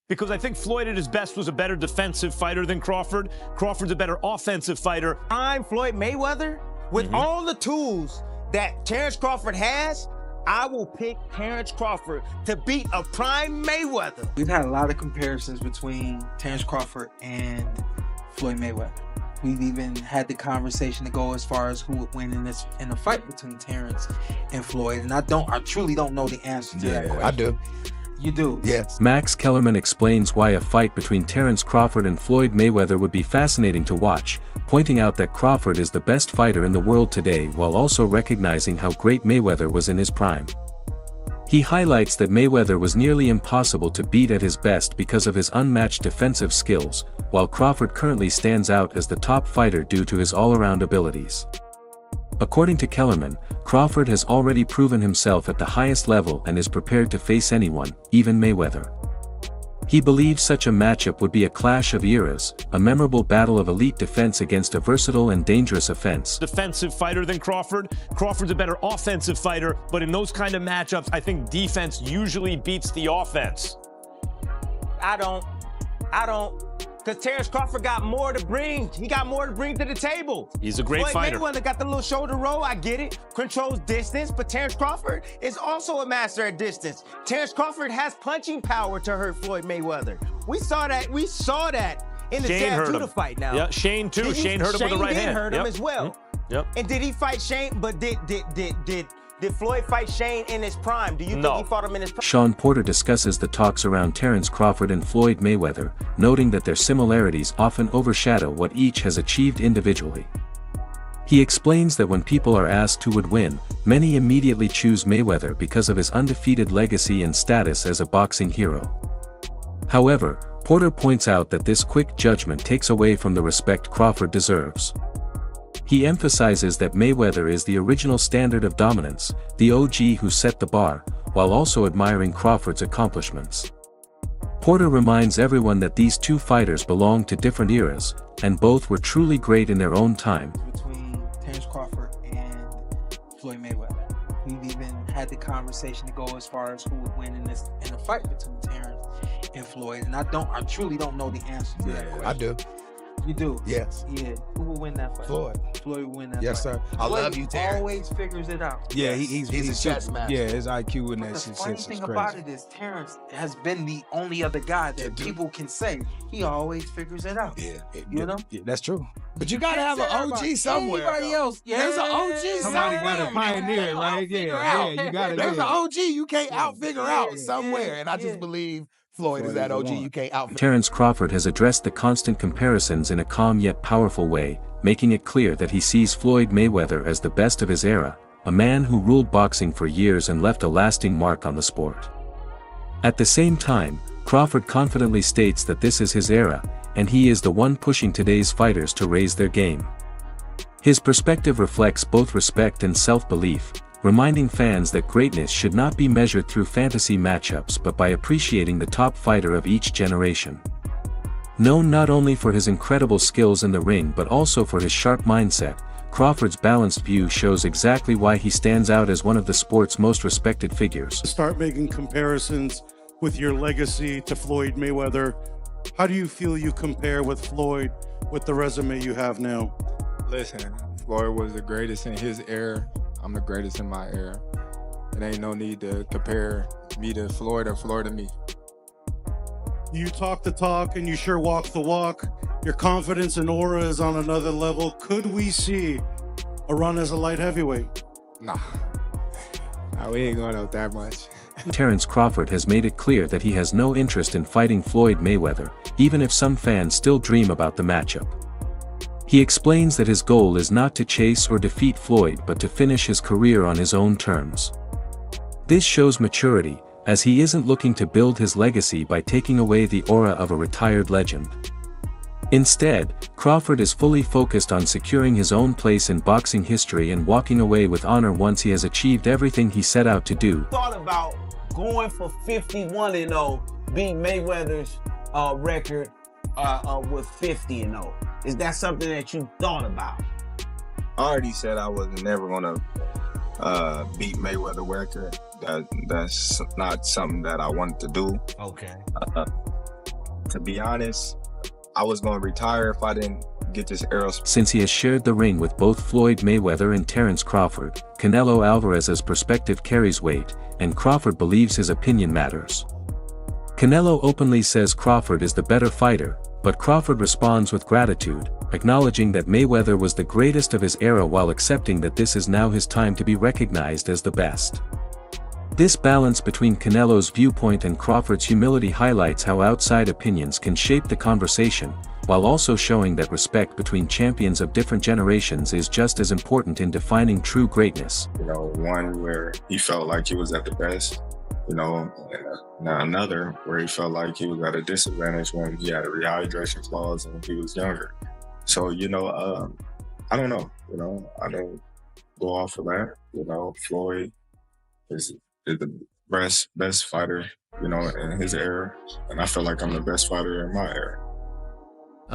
Because I think Floyd at his best was a better defensive fighter than Crawford. Crawford's a better offensive fighter. I'm Floyd Mayweather. With all the tools that Terence Crawford has, I will pick Terence Crawford to beat a prime Mayweather. We've had a lot of comparisons between Terence Crawford and Floyd Mayweather. We've even had the conversation to go as far as who would win in a fight between Terence and Floyd. And I truly don't know the answer to that question. I do. You do? Yes. Max Kellerman explains why a fight between Terence Crawford and Floyd Mayweather would be fascinating to watch, pointing out that Crawford is the best fighter in the world today while also recognizing how great Mayweather was in his prime. He highlights that Mayweather was nearly impossible to beat at his best because of his unmatched defensive skills, while Crawford currently stands out as the top fighter due to his all-around abilities. According to Kellerman, Crawford has already proven himself at the highest level and is prepared to face anyone, even Mayweather. He believes such a matchup would be a clash of eras, a memorable battle of elite defense against a versatile and dangerous offense. Defensive fighter than Crawford. Crawford's a better offensive fighter, but in those kind of matchups, I think defense usually beats the offense. I don't. Because Terence Crawford got more to bring. He got more to bring to the table. He's a great fighter. Floyd Mayweather got the little shoulder roll, I get it. Controls distance, but Terence Crawford is also a master at distance. Terence Crawford has punching power to hurt Floyd Mayweather. We saw that in the Judah fight now. Yeah, Shane too. Shane hurt him with the right hand. Shane hurt him as well. Yep. And did he fight Shane? But did Floyd fight Shane in his prime? Do you think he fought him in his prime? Sean Porter discusses the talks around Terence Crawford and Floyd Mayweather, noting that their similarities often overshadow what each has achieved individually. He explains that when people are asked who would win, many immediately choose Mayweather because of his undefeated legacy and status as a boxing hero. However, Porter points out that this quick judgment takes away from the respect Crawford deserves. He emphasizes that Mayweather is the original standard of dominance, the OG who set the bar, while also admiring Crawford's accomplishments. Porter reminds everyone that these two fighters belong to different eras, and both were truly great in their own time. Between Terence Crawford and Floyd Mayweather. We've even had the conversation to go as far as who would win in a fight between Terence and Floyd. And I truly don't know the answer to that question. I do. You do? Yes. Yeah. Who will win that fight? Floyd. Floyd will win that Yes, fight. sir. I love you, Terrence. Always figures it out. Yeah, he's a chess master. Yeah, his IQ in But that the shit funny is thing crazy. about it is Terrence has been the only other guy that people can say he always figures it out. Yeah. You know? Yeah, that's true. But you gotta have an OG somewhere. Anybody else? Yeah. There's an OG Somebody somewhere. got to pioneer, right? Yeah, you got to. There's an OG you can't out-figure out somewhere. And I just believe Floyd is that OG you can't out-figure. Terence Crawford has addressed the constant comparisons in a calm yet powerful way, making it clear that he sees Floyd Mayweather as the best of his era, a man who ruled boxing for years and left a lasting mark on the sport. At the same time, Crawford confidently states that this is his era, and he is the one pushing today's fighters to raise their game. His perspective reflects both respect and self-belief, reminding fans that greatness should not be measured through fantasy matchups but by appreciating the top fighter of each generation. Known not only for his incredible skills in the ring but also for his sharp mindset, Crawford's balanced view shows exactly why he stands out as one of the sport's most respected figures. Start making comparisons with your legacy to Floyd Mayweather. How do you feel you compare with Floyd with the resume you have now? Listen, Floyd was the greatest in his era. I'm the greatest in my era. It ain't no need to compare me to Floyd or Floyd to me. You talk the talk and you sure walk the walk. Your confidence and aura is on another level. Could we see a run as a light heavyweight? Nah, we ain't going out that much. Terence Crawford has made it clear that he has no interest in fighting Floyd Mayweather, even if some fans still dream about the matchup. He explains that his goal is not to chase or defeat Floyd but to finish his career on his own terms. This shows maturity, as he isn't looking to build his legacy by taking away the aura of a retired legend. Instead, Crawford is fully focused on securing his own place in boxing history and walking away with honor once he has achieved everything he set out to do. Thought about going for 51-0, beat Mayweather's record with 50-0. Is that something that you thought about? I already said I was never gonna beat Mayweather record. That's not something that I wanted to do. Okay. to be honest, I was going to retire if I didn't get this arrow. Since he has shared the ring with both Floyd Mayweather and Terence Crawford, Canelo Alvarez's perspective carries weight, and Crawford believes his opinion matters. Canelo openly says Crawford is the better fighter, but Crawford responds with gratitude, acknowledging that Mayweather was the greatest of his era while accepting that this is now his time to be recognized as the best. This balance between Canelo's viewpoint and Crawford's humility highlights how outside opinions can shape the conversation, while also showing that respect between champions of different generations is just as important in defining true greatness. You know, one where he felt like he was at the best, you know, and another where he felt like he was at a disadvantage when he had a rehydration clause and he was younger. So, you know, I don't know, you know, I don't go off of that. You know, Floyd is the best fighter, you know, in his era, and I feel like I'm the best fighter in my era.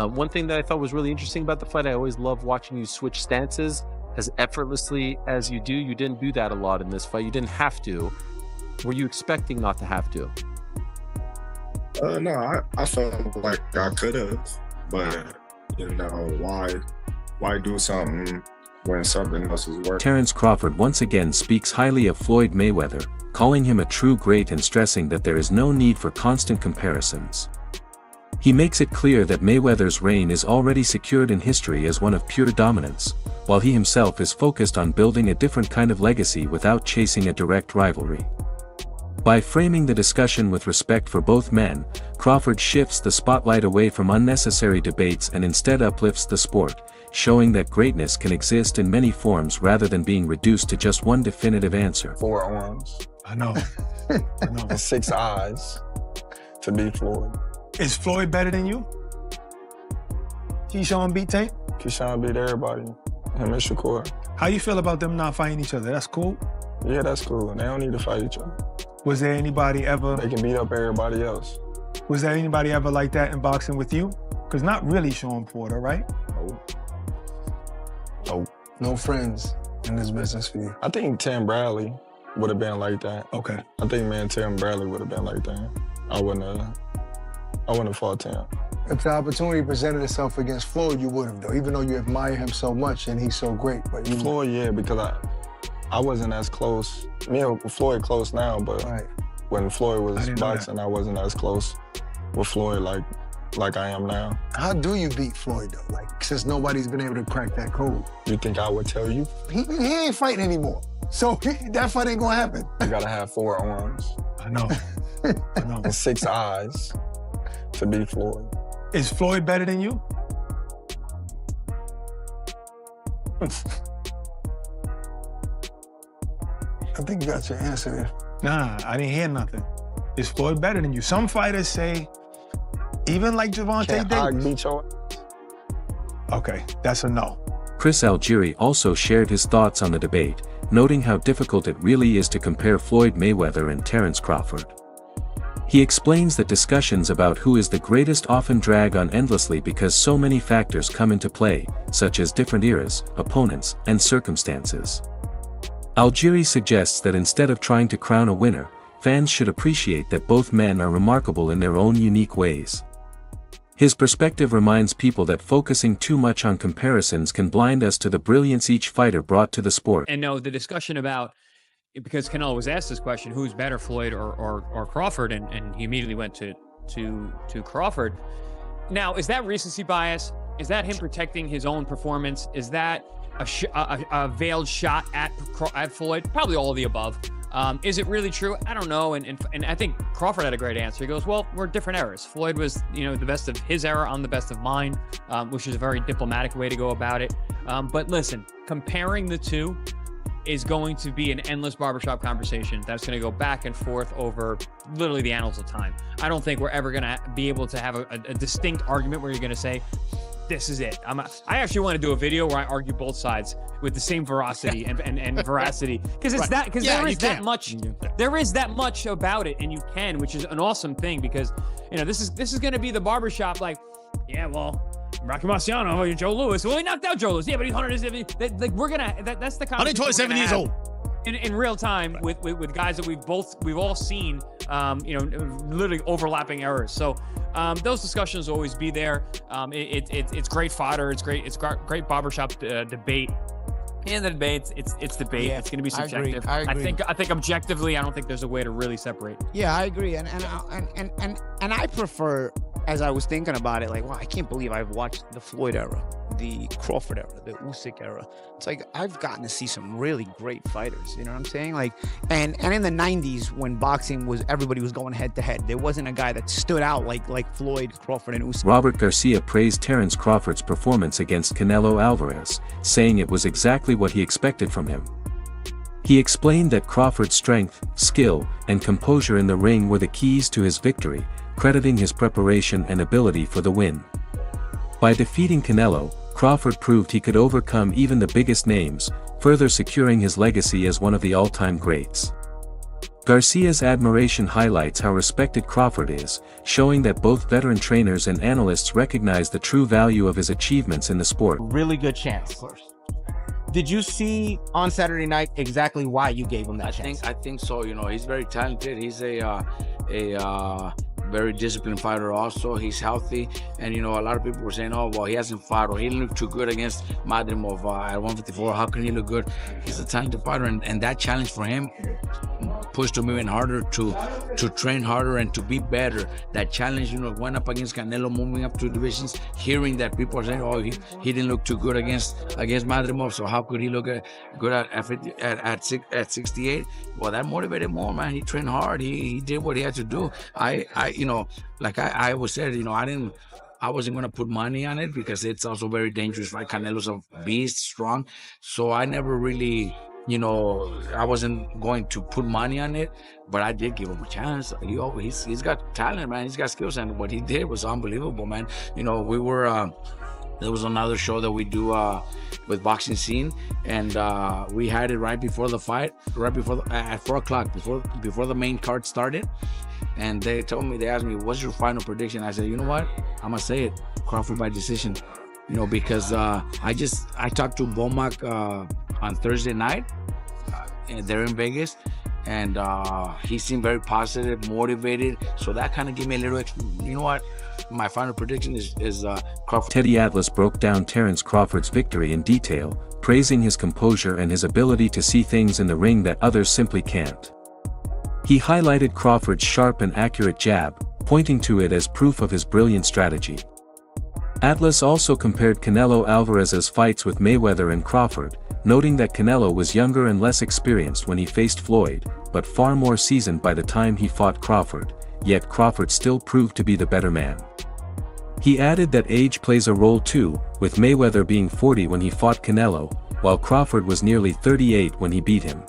One thing that I thought was really interesting about the fight, I always love watching you switch stances as effortlessly as you do. You didn't do that a lot in this fight. You didn't have to. Were you expecting not to have to? No, I felt like I could have, but you know, why do something when something else is working? Terence Crawford once again speaks highly of Floyd Mayweather, calling him a true great and stressing that there is no need for constant comparisons. He makes it clear that Mayweather's reign is already secured in history as one of pure dominance, while he himself is focused on building a different kind of legacy without chasing a direct rivalry. By framing the discussion with respect for both men, Crawford shifts the spotlight away from unnecessary debates and instead uplifts the sport, showing that greatness can exist in many forms rather than being reduced to just one definitive answer. 4 arms. I know. I know. And 6 eyes to beat Floyd. Is Floyd better than you? Keyshawn beat Tank? Keyshawn beat everybody. Him and Shakur. How you feel about them not fighting each other? That's cool? Yeah, that's cool. They don't need to fight each other. Was there anybody ever... They can beat up everybody else. Was there anybody ever like that in boxing with you? Because not really Sean Porter, right? Nope. No friends in this business for you. I think Tim Bradley would have been like that. Okay. I think me and Tim Bradley would have been like that. I wouldn't have fought Tim. If the opportunity presented itself against Floyd, you would have, though, even though you admire him so much and he's so great. But you... Floyd, yeah, because I wasn't as close. Me and Floyd close now, but when Floyd was boxing, I wasn't as close with Floyd like I am now. How do you beat Floyd, though? Like, since nobody's been able to crack that code. You think I would tell you? He ain't fighting anymore. So that fight ain't gonna happen. You gotta have 4 arms. I know. I know. And 6 eyes to beat Floyd. Is Floyd better than you? I think you got your answer there. Nah, I didn't hear nothing. Is Floyd better than you? Some fighters say, even like Gervonta Davis. Beat your... Okay, that's a no. Chris Algieri also shared his thoughts on the debate, noting how difficult it really is to compare Floyd Mayweather and Terence Crawford. He explains that discussions about who is the greatest often drag on endlessly because so many factors come into play, such as different eras, opponents, and circumstances. Algieri suggests that instead of trying to crown a winner, fans should appreciate that both men are remarkable in their own unique ways. His perspective reminds people that focusing too much on comparisons can blind us to the brilliance each fighter brought to the sport. And no, the discussion about, because Canelo was asked this question, who's better, Floyd or Crawford, and he immediately went to Crawford. Now, is that recency bias? Is that him protecting his own performance? Is that a veiled shot at Floyd? Probably all of the above. Is it really true? I don't know. And I think Crawford had a great answer. He goes, well, we're different eras. Floyd was, the best of his era. I'm the best of mine, which is a very diplomatic way to go about it. But listen, comparing the two is going to be an endless barbershop conversation that's going to go back and forth over literally the annals of time. I don't think we're ever going to be able to have a distinct argument where you're going to say, this is it. I actually want to do a video where I argue both sides with the same veracity and veracity, because it's that, because there is that much, there is that much about it, and you can, which is an awesome thing, because this is going to be the barbershop, like, yeah, well, Rocky Marciano, Joe Louis. Well, he knocked out Joe Louis. Yeah, but he's 170. Like, we're gonna. That's the conversation. 127 years old. in real time with guys that we've all seen, you know, literally overlapping errors. So those discussions will always be there. It's great fodder. It's great barbershop debate. In the debate, it's debate. Yeah, it's going to be subjective. I agree. I think objectively, I don't think there's a way to really separate. Yeah, I agree. And I prefer, as I was thinking about it, like, wow, I can't believe I've watched the Floyd era, the Crawford era, the Usyk era. It's like I've gotten to see some really great fighters. You know what I'm saying? Like, and in the 90s when boxing was, everybody was going head to head. There wasn't a guy that stood out like Floyd, Crawford, and Usyk. Robert Garcia praised Terence Crawford's performance against Canelo Alvarez, saying it was exactly what he expected from him. He explained that Crawford's strength, skill, and composure in the ring were the keys to his victory, crediting his preparation and ability for the win. By defeating Canelo, Crawford proved he could overcome even the biggest names, further securing his legacy as one of the all-time greats. Garcia's admiration highlights how respected Crawford is, showing that both veteran trainers and analysts recognize the true value of his achievements in the sport. Really good chance. Of course. Did you see on Saturday night exactly why you gave him that chance? I think so. You know, he's very talented. He's a very disciplined fighter also. He's healthy. And, you know, a lot of people were saying, oh, well, he hasn't fought or he didn't look too good against Madrimov at 154. How can he look good? He's a talented fighter. And that challenge for him pushed him even harder to train harder and to be better. That challenge, you know, went up against Canelo, moving up 2 divisions, hearing that people are saying, oh, he didn't look too good against Madrimov, so how could he look good at 68? Well, that motivated more, man. He trained hard. He did what he had to do. You know, like I always said, you know, I wasn't going to put money on it because it's also very dangerous, right? Canelo's a beast, strong. So I never really, you know, I wasn't going to put money on it, but I did give him a chance. He's got talent, man. He's got skills, and what he did was unbelievable, man. You know, we were, there was another show that we do with Boxing Scene, and we had it right before the fight, at 4 o'clock, before the main card started. And they told me, they asked me, what's your final prediction? I said, you know what? I'm gonna say it, Crawford by decision. You know, because I talked to Bomac on Thursday night, there in Vegas, and he seemed very positive, motivated. So that kind of gave me a little extra, you know what? My final prediction is Crawford. Teddy Atlas broke down Terence Crawford's victory in detail, praising his composure and his ability to see things in the ring that others simply can't. He highlighted Crawford's sharp and accurate jab, pointing to it as proof of his brilliant strategy. Atlas also compared Canelo Alvarez's fights with Mayweather and Crawford, noting that Canelo was younger and less experienced when he faced Floyd, but far more seasoned by the time he fought Crawford, yet Crawford still proved to be the better man. He added that age plays a role too, with Mayweather being 40 when he fought Canelo, while Crawford was nearly 38 when he beat him.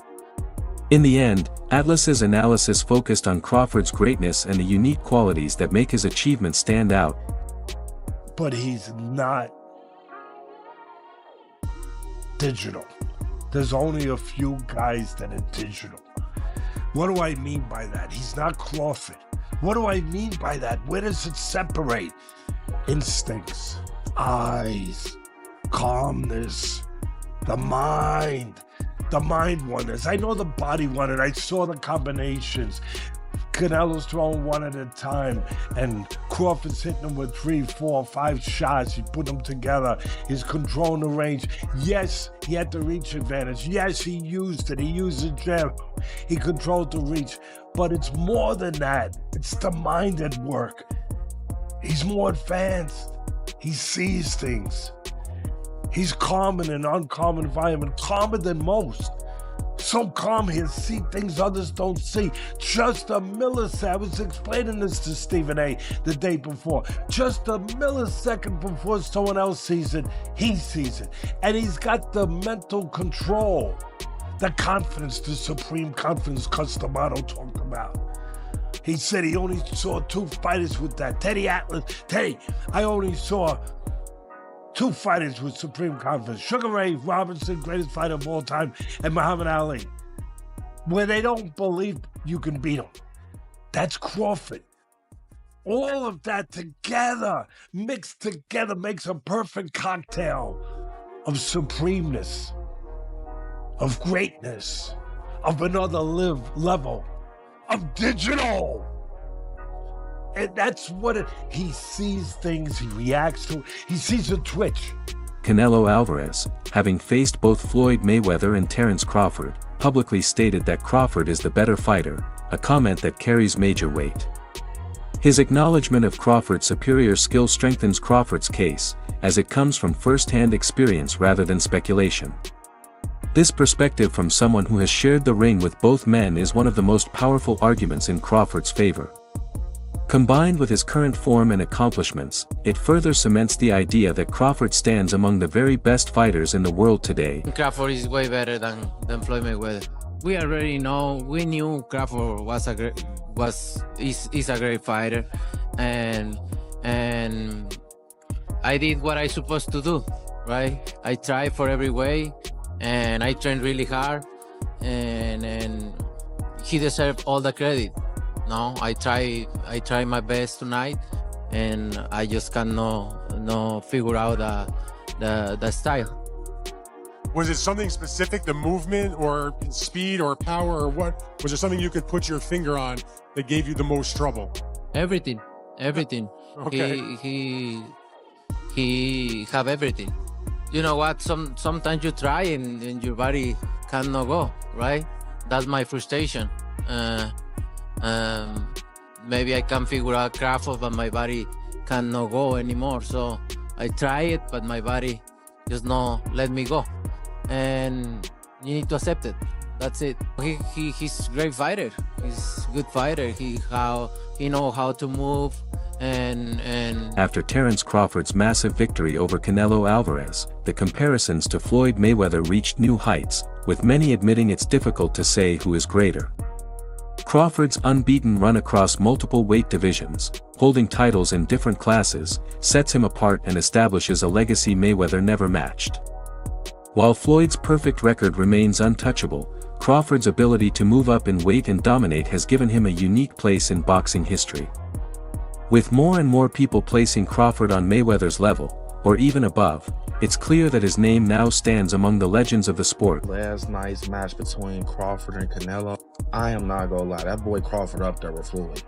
In the end, Atlas's analysis focused on Crawford's greatness and the unique qualities that make his achievements stand out. But he's not digital. There's only a few guys that are digital. What do I mean by that? He's not Crawford. What do I mean by that? Where does it separate? Instincts, eyes, calmness, the mind wonders. I know the body wondered. I saw the combinations. Canelo's throwing one at a time, and Crawford's hitting him with 3, 4, 5 shots. He put them together. He's controlling the range. Yes, he had the reach advantage. Yes, he used it. He used the jab. He controlled the reach. But it's more than that. It's the mind at work. He's more advanced. He sees things. He's calm in an uncommon environment, calmer than most. So calm he'll see things others don't see. Just a millisecond. I was explaining this to Stephen A. the day before. Just a millisecond before someone else sees it, he sees it. And he's got the mental control, the confidence, the supreme confidence Customato talked about. He said he only saw 2 fighters with that. Teddy Atlas, I only saw 2 fighters with supreme confidence. Sugar Ray Robinson, greatest fighter of all time, and Muhammad Ali. Where they don't believe you can beat them. That's Crawford. All of that together, mixed together, makes a perfect cocktail of supremeness, of greatness, of another level of digital. And that's what he sees things, he reacts to, he sees a twitch. Canelo Alvarez, having faced both Floyd Mayweather and Terence Crawford, publicly stated that Crawford is the better fighter, a comment that carries major weight. His acknowledgement of Crawford's superior skill strengthens Crawford's case, as it comes from first-hand experience rather than speculation. This perspective from someone who has shared the ring with both men is one of the most powerful arguments in Crawford's favor. Combined with his current form and accomplishments, it further cements the idea that Crawford stands among the very best fighters in the world today. Crawford is way better than Floyd Mayweather. We already know, we knew Crawford is a great fighter, and I did what I supposed to do, right? I tried for every way, and I trained really hard, and he deserved all the credit. No, I try my best tonight, and I just cannot figure out the style. Was it something specific, the movement or speed or power, or what? Was there something you could put your finger on that gave you the most trouble? Everything. Okay. He have everything. You know what? Sometimes you try and your body cannot go, right? That's my frustration. Maybe I can figure out Crawford, but my body cannot go anymore. So I try it, but my body just not let me go. And you need to accept it. That's it. He's a great fighter. He's a good fighter. He know how to move. And after Terence Crawford's massive victory over Canelo Alvarez, the comparisons to Floyd Mayweather reached new heights, with many admitting it's difficult to say who is greater. Crawford's unbeaten run across multiple weight divisions, holding titles in different classes, sets him apart and establishes a legacy Mayweather never matched. While Floyd's perfect record remains untouchable, Crawford's ability to move up in weight and dominate has given him a unique place in boxing history. With more and more people placing Crawford on Mayweather's level, or even above, it's clear that his name now stands among the legends of the sport. Last night's match between Crawford and Canelo, I am not gonna lie, that boy Crawford up there with Floyd.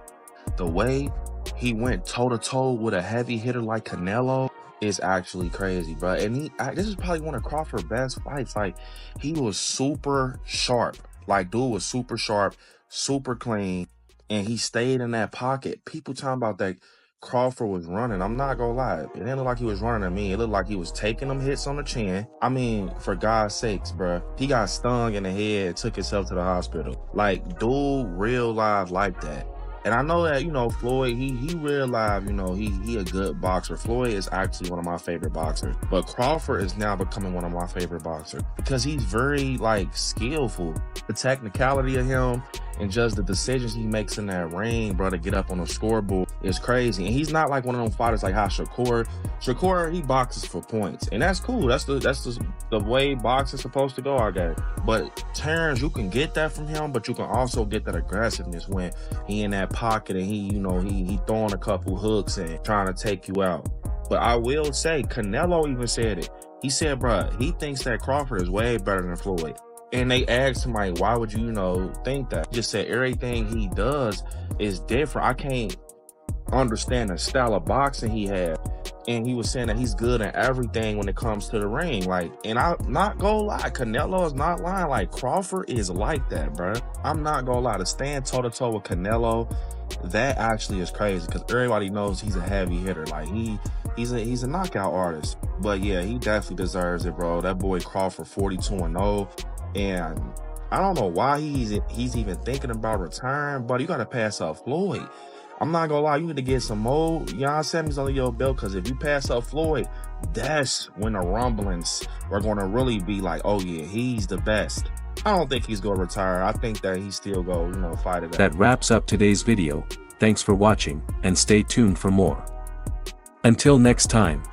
The way he went toe-to-toe with a heavy hitter like Canelo is actually crazy, bro. And this is probably one of Crawford's best fights. Like, he was super sharp. Like, dude was super sharp, super clean, and he stayed in that pocket. People talking about that Crawford was running. I'm not gonna lie. It didn't look like he was running at me. It looked like he was taking them hits on the chin. I mean, for God's sakes, bro. He got stung in the head, took himself to the hospital. Like, dude, real life like that. And I know that, you know, Floyd, he real life, you know, he a good boxer. Floyd is actually one of my favorite boxers. But Crawford is now becoming one of my favorite boxers because he's very, like, skillful. The technicality of him and just the decisions he makes in that ring, bro, to get up on the scoreboard is crazy. And he's not like one of them fighters like how Shakur, he boxes for points. And that's cool. That's the way boxing's supposed to go, I guess. But Terence, you can get that from him, but you can also get that aggressiveness when he in that pocket and he throwing a couple hooks and trying to take you out. But I will say, Canelo even said it. He said, bro, he thinks that Crawford is way better than Floyd. And they asked him, like, why would you, think that? He just said everything he does is different. I can't understand the style of boxing he had. And he was saying that he's good at everything when it comes to the ring. Like, and I'm not gonna lie, Canelo is not lying. Like, Crawford is like that, bro. I'm not gonna lie. To stand toe-to-toe with Canelo, that actually is crazy because everybody knows he's a heavy hitter. Like, he's a knockout artist. But yeah, he definitely deserves it, bro. That boy Crawford 42-0. And I don't know why he's even thinking about retiring, but you got to pass up Floyd. I'm not going to lie, you need to get some more semis under your belt because if you pass up Floyd, that's when the rumblings are going to really be like, oh yeah, he's the best. I don't think he's going to retire. I think that he still go, fight it out. That wraps up today's video. Thanks for watching, and stay tuned for more. Until next time.